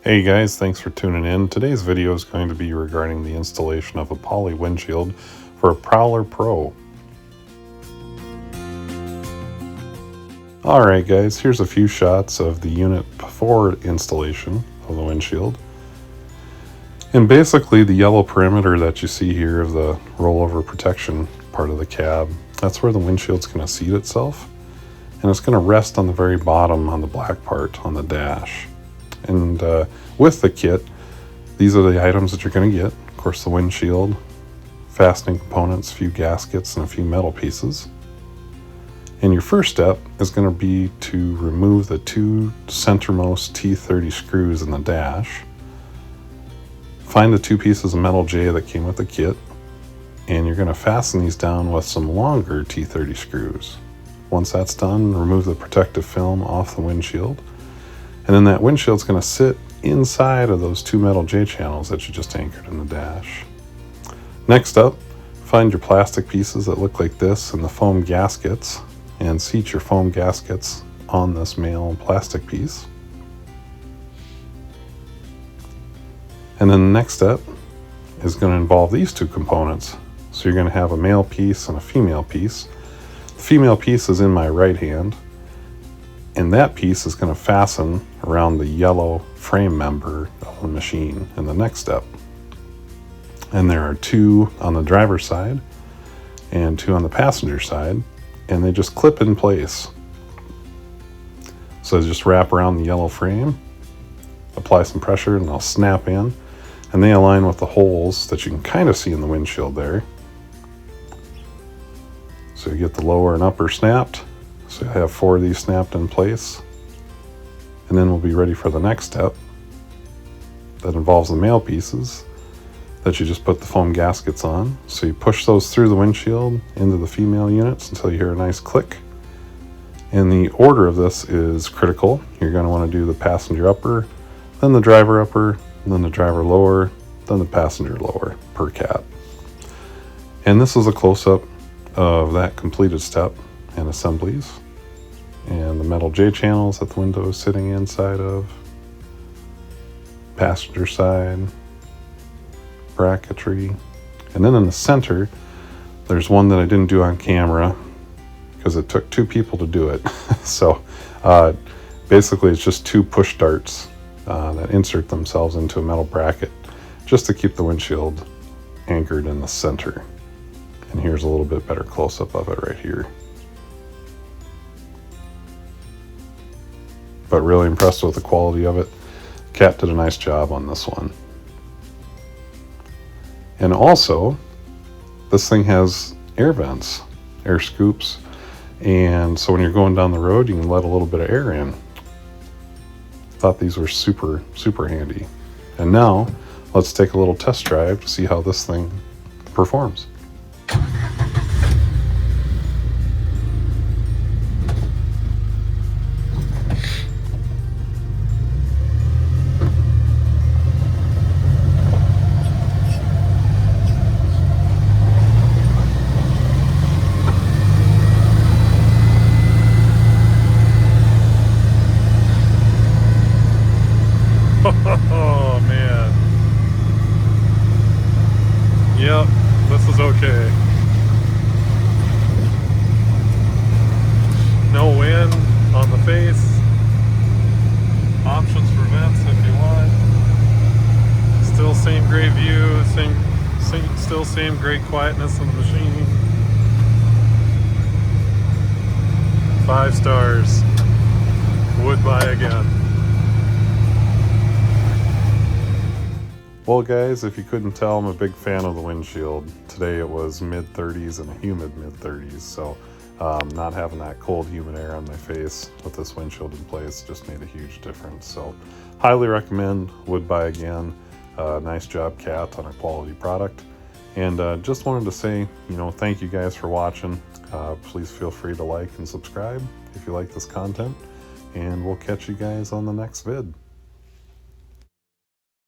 Hey guys, thanks for tuning in. Today's video is going to be regarding the installation of a Poly Windshield for a Prowler Pro. Alright guys, here's a few shots of the unit before installation of the windshield. And basically the yellow perimeter that you see here of the rollover protection part of the cab, that's where the windshield's going to seat itself. And it's going to rest on the very bottom on the black part on the dash. And with the kit, these are the items that you're going to get. Of course, the windshield, fastening components, a few gaskets, and a few metal pieces. And your first step is going to be to remove the two centermost T30 screws in the dash. Find the two pieces of metal J that came with the kit, and you're going to fasten these down with some longer T30 screws. Once that's done, remove the protective film off the windshield. And then that windshield's going to sit inside of those two metal J channels that you just anchored in the dash. Next up, find your plastic pieces that look like this and the foam gaskets, and seat your foam gaskets on this male plastic piece. And then the next step is going to involve these two components. So you're going to have a male piece and a female piece. The female piece is in my right hand, and that piece is going to fasten around the yellow frame member of the machine in the next step. And there are two on the driver's side and two on the passenger side, and they just clip in place. So just wrap around the yellow frame, apply some pressure, and they'll snap in, and they align with the holes that you can kind of see in the windshield there. So you get the lower and upper snapped. So you'll have 4 of these snapped in place. And then we'll be ready for the next step. That involves the male pieces that you just put the foam gaskets on. So you push those through the windshield into the female units until you hear a nice click. And the order of this is critical. You're going to want to do the passenger upper, then the driver upper, then the driver lower, then the passenger lower per cat. And this is a close-up of that completed step and assemblies. And the metal J channels that the window is sitting inside of, passenger side, bracketry, and then in the center there's one that I didn't do on camera because it took 2 people to do it. So basically it's just 2 push darts that insert themselves into a metal bracket just to keep the windshield anchored in the center. And here's a little bit better close-up of it right here. But really impressed with the quality of it. Cat did a nice job on this one. And also, this thing has air vents, air scoops, and so when you're going down the road, you can let a little bit of air in. Thought these were super, super handy. And now, let's take a little test drive to see how this thing performs. Oh man. Yep, this is okay. No wind on the face. Options for vents if you want. Still same great view, still same great quietness in the machine. 5 stars. Would buy again. Well guys, if you couldn't tell, I'm a big fan of the windshield. Today it was mid-30s and a humid mid-30s, so not having that cold humid air on my face with this windshield in place just made a huge difference. So highly recommend, would buy again. Nice job, Cat, on a quality product. And just wanted to say, thank you guys for watching. Please feel free to like and subscribe if you like this content, and we'll catch you guys on the next vid.